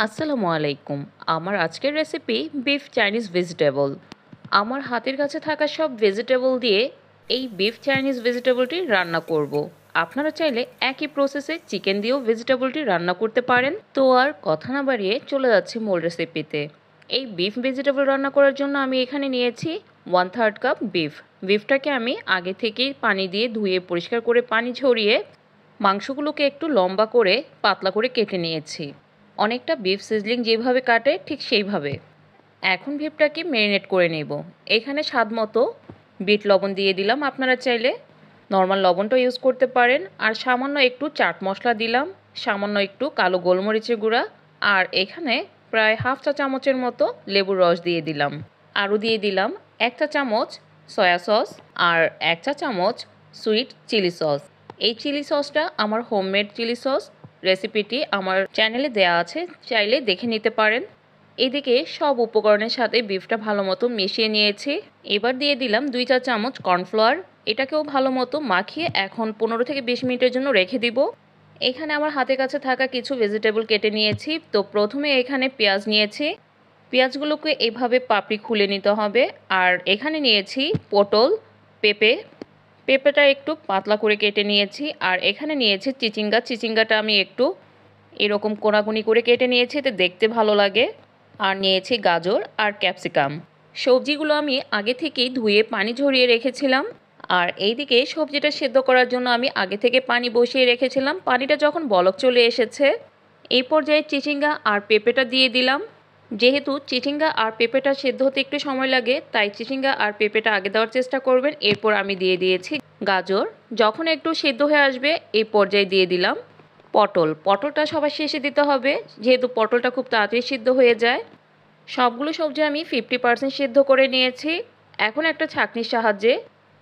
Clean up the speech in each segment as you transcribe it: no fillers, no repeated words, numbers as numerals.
আসসালামু আলাইকুম। আমার আজকের রেসিপি বিফ চাইনিজ ভেজিটেবল। আমার হাতের কাছে থাকা সব ভেজিটেবল দিয়ে এই বিফ চাইনিজ ভেজিটেবলটি রান্না করব। আপনারা চাইলে একই প্রসেসে চিকেন দিয়েও ভেজিটেবলটি রান্না করতে পারেন। তো আর কথা না বাড়িয়ে চলে যাচ্ছি মূল রেসিপিতে। এই বিফ ভেজিটেবল রান্না করার জন্য আমি এখানে নিয়েছি 1/3 কাপ বিফ। বিফটাকে আমি আগে থেকেই পানি দিয়ে ধুয়ে পরিষ্কার করে পানি ঝরিয়ে মাংসগুলোকে একটু লম্বা করে পাতলা করে কেটে নিয়েছি। অনেকটা বিফ সিজলিং যেভাবে কাটে ঠিক সেইভাবে। এখন বিফটাকে ম্যারিনেট করে নেব। এখানে স্বাদ মতো বিট লবণ দিয়ে দিলাম, আপনারা চাইলে নর্মাল লবণটা ইউজ করতে পারেন। আর সামান্য একটু চাট মশলা দিলাম, সামান্য একটু কালো গোলমরিচের গুঁড়া, আর এখানে প্রায় হাফ চা চামচের মতো লেবুর রস দিয়ে দিলাম। আরও দিয়ে দিলাম 1 চা চামচ সয়া সস আর 1 চা চামচ সুইট চিলি সস। এই চিলি সসটা আমার হোমমেড চিলি সস। রেসিপিটি আমার চ্যানেলে দেয়া আছে, চাইলে দেখে নিতে পারেন। এদিকে সব উপকরণের সাথে বিফটা ভালো মতো মিশিয়ে নিয়েছি। এবার দিয়ে দিলাম 2 চা চামচ কর্নফ্লাওয়ার। এটাকেও ভালো মতো মাখিয়ে এখন 15 থেকে 20 মিনিটের জন্য রেখে দিব। এখানে আমার হাতের কাছে থাকা কিছু ভেজিটেবল কেটে নিয়েছি। তো প্রথমে এখানে পেঁয়াজ নিয়েছি। পেঁয়াজগুলোকে এভাবে পাপড়ি খুলে নিতে হবে। আর এখানে নিয়েছি পটল, পেঁপে। পেঁপেটা একটু পাতলা করে কেটে নিয়েছি। আর এখানে নিয়েছি চিচিঙ্গা। চিচিঙ্গাটা আমি একটু এরকম কোনাকুনি করে কেটে নিয়েছি, এতে দেখতে ভালো লাগে। আর নিয়েছি গাজর আর ক্যাপসিকাম। সবজিগুলো আমি আগে থেকেই ধুয়ে পানি ঝরিয়ে রেখেছিলাম। আর এইদিকে সবজিটা সেদ্ধ করার জন্য আমি আগে থেকে পানি বসিয়ে রেখেছিলাম। পানিটা যখন বলক চলে এসেছে, এই পর্যায়ে চিচিঙ্গা আর পেঁপেটা দিয়ে দিলাম। যেহেতু চিচিঙ্গা আর পেঁপেটা সেদ্ধ হতে একটু সময় লাগে, তাই চিচিঙ্গা আর পেঁপেটা আগে দেওয়ার চেষ্টা করবেন। এরপর আমি দিয়ে দিয়েছি গাজর। যখন একটু সেদ্ধ হয়ে আসবে এই পর্যায়ে দিয়ে দিলাম পটল। পটলটা সবার শেষে দিতে হবে, যেহেতু পটলটা খুব তাড়াতাড়ি সিদ্ধ হয়ে যায়। সবগুলো সবজি আমি 50% সিদ্ধ করে নিয়েছি। এখন একটা ছাঁকনির সাহায্যে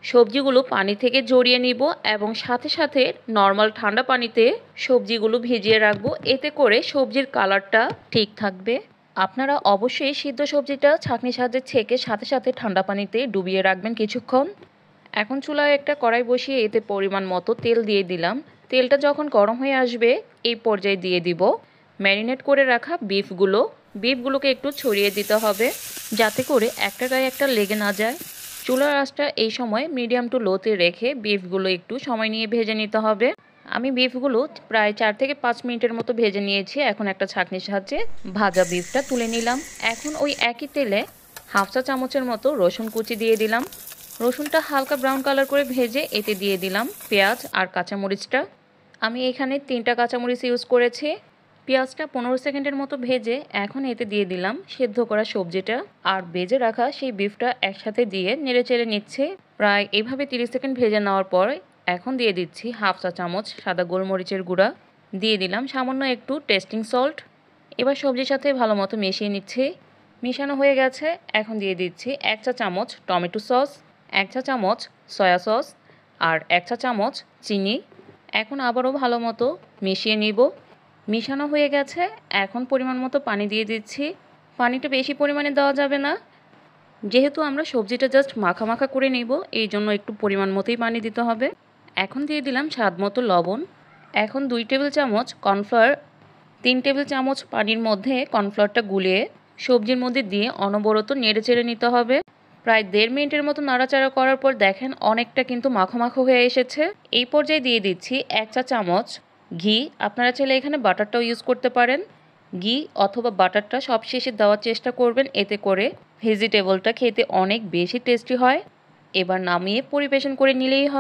সবজিগুলো পানি থেকে ঝরিয়ে নিব এবং সাথে সাথে নর্মাল ঠান্ডা পানিতে সবজিগুলো ভিজিয়ে রাখবো। এতে করে সবজির কালারটা ঠিক থাকবে। আপনারা অবশ্যই সিদ্ধ সবজিটা ছাঁকনির সাহায্যে ছেঁকে সাথে সাথে ঠান্ডা পানিতে ডুবিয়ে রাখবেন কিছুক্ষণ। এখন চুলায় একটা কড়াই বসিয়ে এতে পরিমাণ মতো তেল দিয়ে দিলাম। তেলটা যখন গরম হয়ে আসবে এই পর্যায়ে দিয়ে দিব ম্যারিনেট করে রাখা বিফগুলোকে একটু ছড়িয়ে দিতে হবে, যাতে করে একটা গায়ে একটা লেগে না যায়। চুলার আঁচটা এই সময় মিডিয়াম টু লোতে রেখে বিফগুলো একটু সময় নিয়ে ভেজে নিতে হবে। আমি বিফগুলো প্রায় 4 থেকে 5 মিনিটের মতো ভেজে নিয়েছি। এখন একটা ছাঁকনির সাহায্যে ভাজা বিফটা তুলে নিলাম। এখন ওই একই তেলে হাফ চা চামচের মতো রসুন কুচি দিয়ে দিলাম। রসুনটা হালকা ব্রাউন কালার করে ভেজে এতে দিয়ে দিলাম পেঁয়াজ আর কাঁচামরিচটা। আমি এখানে 3টা কাঁচামরিচ ইউজ করেছি। পেঁয়াজটা 15 সেকেন্ডের মতো ভেজে এখন এতে দিয়ে দিলাম সেদ্ধ করা সবজিটা আর ভেজে রাখা সেই বিফটা একসাথে দিয়ে নেড়েচেড়ে নিচ্ছে। প্রায় এইভাবে 30 সেকেন্ড ভেজে নেওয়ার পর এখন দিয়ে দিচ্ছি হাফ চা চামচ সাদা গোলমরিচের গুঁড়া। দিয়ে দিলাম সামান্য একটু টেস্টিং সল্ট। এবার সবজির সাথে ভালো মতো মিশিয়ে নিচ্ছি। মিশানো হয়ে গেছে। এখন দিয়ে দিচ্ছি 1 চা চামচ টমেটো সস, 1 চা চামচ সয়া সস আর 1 চা চামচ চিনি। এখন আবারও ভালো মতো মিশিয়ে নিব। মিশানো হয়ে গেছে। এখন পরিমাণ মতো পানি দিয়ে দিচ্ছি। পানিটা বেশি পরিমাণে দেওয়া যাবে না, যেহেতু আমরা সবজিটা জাস্ট মাখা মাখা করে নেব, এই জন্য একটু পরিমাণ মতোই পানি দিতে হবে। এখন দিয়ে দিলাম স্বাদ মতো লবণ। এখন 2 টেবিল চামচ কর্নফ্লাওয়ার, 3 টেবিল চামচ পানির মধ্যে কর্নফ্লাওয়ারটা গুলিয়ে সবজির মধ্যে দিয়ে অনবরত নেড়ে চেড়ে নিতে হবে। প্রায় 1.5 মিনিটের মতো নাড়াচাড়া করার পর দেখেন অনেকটা কিন্তু মাখো মাখো হয়ে এসেছে। এই পর্যায়ে দিয়ে দিচ্ছি 1 চা চামচ ঘি। আপনারা চাইলে এখানে বাটারটাও ইউজ করতে পারেন। ঘি অথবা বাটারটা সবশেষে দেওয়ার চেষ্টা করবেন, এতে করে ভেজিটেবলটা খেতে অনেক বেশি টেস্টি হয়। এবার নামিয়ে পরিবেশন করে নিলেই হবে।